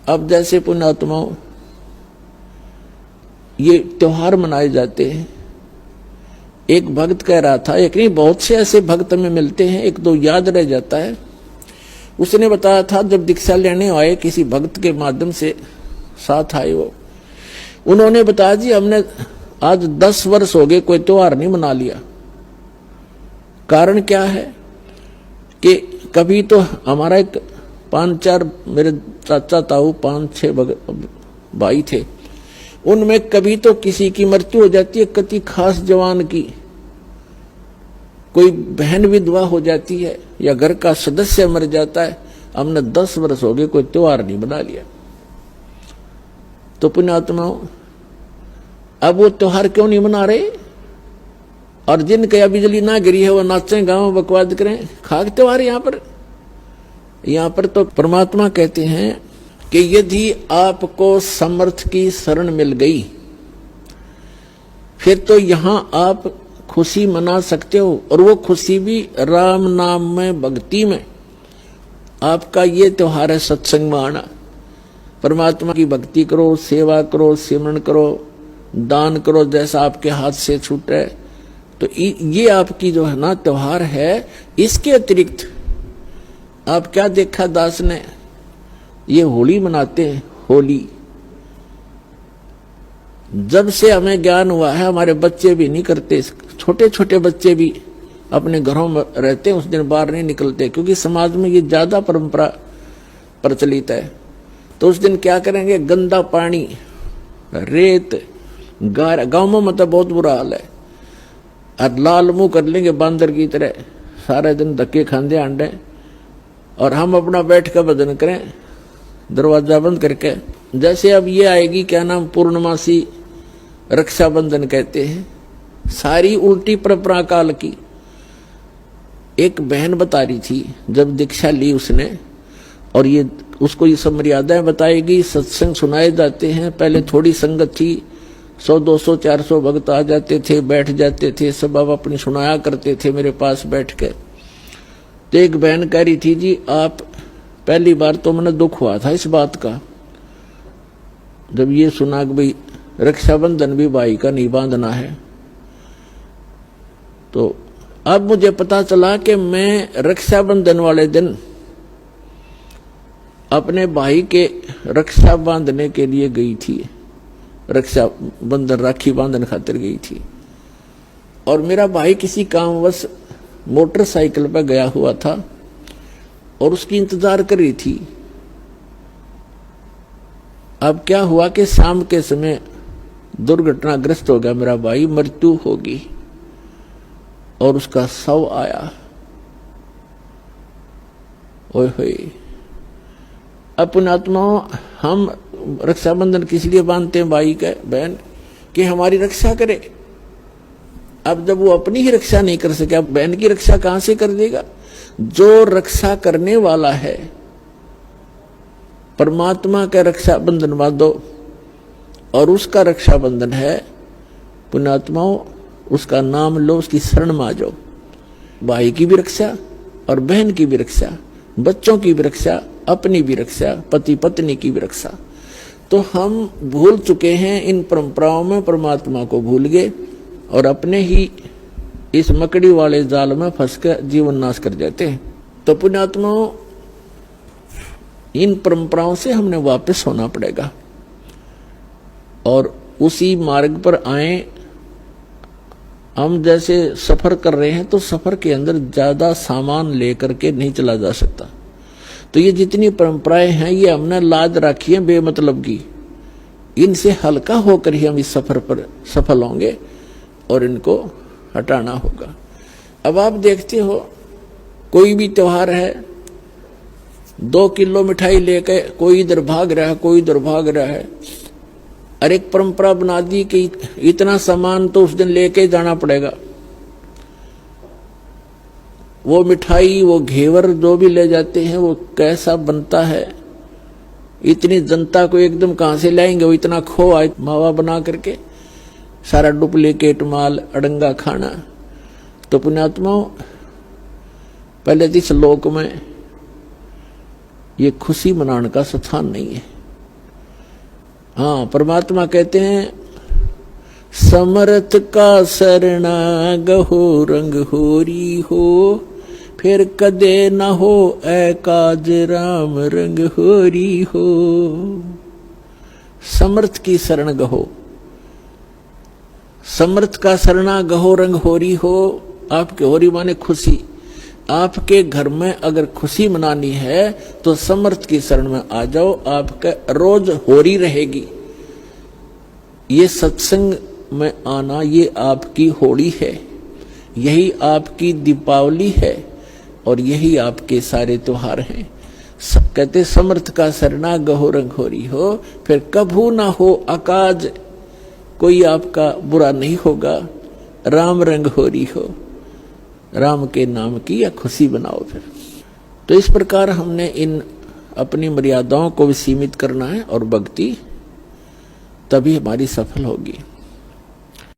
अब जैसे पुण्यात्माओं ये त्योहार मनाए जाते हैं, एक भक्त कह रहा था, एक नहीं बहुत से ऐसे भक्त में मिलते हैं, एक दो याद रह जाता है। उसने बताया था जब दीक्षा लेने आए किसी भक्त के माध्यम से साथ आए वो, उन्होंने बताया जी हमने आज 10 वर्ष हो गए कोई त्योहार नहीं मना लिया। कारण क्या है कि कभी तो हमारा एक 5-4 मेरे चाचा ताऊ 5-6 भाई थे, उनमें कभी तो किसी की मृत्यु हो जाती है, किसी खास जवान की, कोई बहन विधवा हो जाती है या घर का सदस्य मर जाता है। हमने 10 वर्ष हो गए कोई त्योहार नहीं बना लिया। तो पुण्यात्माओं अब वो त्योहार क्यों नहीं मना रहे? और जिनके यहाँ बिजली ना गिरी है वो नाचें गाँव बकवाद करें, खाक त्योहार यहाँ पर तो परमात्मा कहते हैं कि यदि आपको समर्थ की शरण मिल गई फिर तो यहां आप खुशी मना सकते हो, और वो खुशी भी राम नाम में, भक्ति में। आपका ये त्योहार है सत्संग में आना, परमात्मा की भक्ति करो, सेवा करो, सिमरन करो, दान करो जैसा आपके हाथ से छूटे। तो ये आपकी जो है ना त्योहार है। इसके अतिरिक्त आप क्या देखा दास ने, ये होली मनाते हैं। होली जब से हमें ज्ञान हुआ है हमारे बच्चे भी नहीं करते, छोटे छोटे बच्चे भी अपने घरों में रहते हैं, उस दिन बाहर नहीं निकलते, क्योंकि समाज में ये ज्यादा परंपरा प्रचलित है। तो उस दिन क्या करेंगे, गंदा पानी, रेत, गांवों में तो बहुत बुरा हाल है, और लाल मुंह कर लेंगे बांदर की तरह, सारे दिन धक्के खांदे आंडे, और हम अपना बैठ कर भजन करें दरवाजा बंद करके। जैसे अब ये आएगी क्या नाम, पूर्णमासी रक्षाबंधन कहते हैं, सारी उल्टी परंपरा काल की। एक बहन बता रही थी जब दीक्षा ली उसने, और ये उसको ये सब मर्यादाएं बताएगी, सत्संग सुनाए जाते हैं। पहले थोड़ी संगत थी, 100, 200, 400 भक्त आ जाते थे, बैठ जाते थे, सब अब अपनी सुनाया करते थे मेरे पास बैठ के। तो एक बहन कह रही थी जी आप, पहली बार तो मैंने दुख हुआ था इस बात का जब ये सुना कि भाई रक्षाबंधन भी भाई का नहीं बांधना है। तो अब मुझे पता चला कि मैं रक्षाबंधन वाले दिन अपने भाई के रक्षा बांधने के लिए गई थी, रक्षाबंधन राखी बांधने खातिर गई थी, और मेरा भाई किसी कामवश मोटरसाइकिल पर गया हुआ था और उसकी इंतजार कर रही थी। अब क्या हुआ कि शाम के समय दुर्घटनाग्रस्त हो गया मेरा भाई, मृत्यु होगी, और उसका शव आया। ओए होए, पुण्यात्माओं हम रक्षाबंधन किस लिए बांधते हैं भाई के, बहन, कि हमारी रक्षा करे। अब जब वो अपनी ही रक्षा नहीं कर सके, बहन की रक्षा कहां से कर देगा? जो रक्षा करने वाला है परमात्मा का रक्षाबंधन बांधो, और उसका रक्षाबंधन है पुण्यात्माओं, उसका नाम लो, उसकी शरण में आ जाओ। भाई की भी रक्षा और बहन की भी रक्षा, बच्चों की भी रक्षा, अपनी भी रक्षा, पति पत्नी की भी रक्षा। तो हम भूल चुके हैं इन परंपराओं में, परमात्मा को भूल गए और अपने ही इस मकड़ी वाले जाल में फंस कर जीवन नाश कर जाते हैं। तो पुण्यात्माओं इन परंपराओं से हमने वापस होना पड़ेगा और उसी मार्ग पर आए। हम जैसे सफर कर रहे हैं तो सफर के अंदर ज्यादा सामान लेकर के नहीं चला जा सकता। तो ये जितनी परंपराएं हैं ये हमने लाद रखी है बेमतलब की, इनसे हल्का होकर ही हम इस सफर पर सफल होंगे और इनको हटाना होगा। अब आप देखते हो कोई भी त्योहार है, 2 किलो मिठाई लेके कोई इधर भाग रहा है, कोई इधर भाग रहा है, और एक परंपरा बना दी कि इतना सामान तो उस दिन लेके जाना पड़ेगा। वो मिठाई, वो घेवर जो भी ले जाते हैं वो कैसा बनता है, इतनी जनता को एकदम कहां से लाएंगे? वो इतना खोआ मावा बना करके, सारा डुप्लीकेट माल, अड़ंगा खाना। तो पुण्यात्माओं पहले इस लोक में ये खुशी मनाने का स्थान नहीं है। हाँ, परमात्मा कहते हैं समर्थ का शरणा गहो रंग होरी हो, फिर कदे न हो एकाज राम रंग होरी हो। समर्थ की शरण गहो, समर्थ का शरणा गहो रंग होरी हो। आपके होरी माने खुशी। आपके घर में अगर खुशी मनानी है तो समर्थ की शरण में आ जाओ, आपका रोज होरी रहेगी। ये सत्संग में आना ये आपकी होली है, यही आपकी दीपावली है और यही आपके सारे त्योहार हैं। कहते समर्थ का शरणा गहो रंग होरी हो, फिर कभू ना हो अकाज, कोई आपका बुरा नहीं होगा। राम रंग होरी हो, राम के नाम की या खुशी बनाओ। फिर तो इस प्रकार हमने इन अपनी मर्यादाओं को भी सीमित करना है और भक्ति तभी हमारी सफल होगी।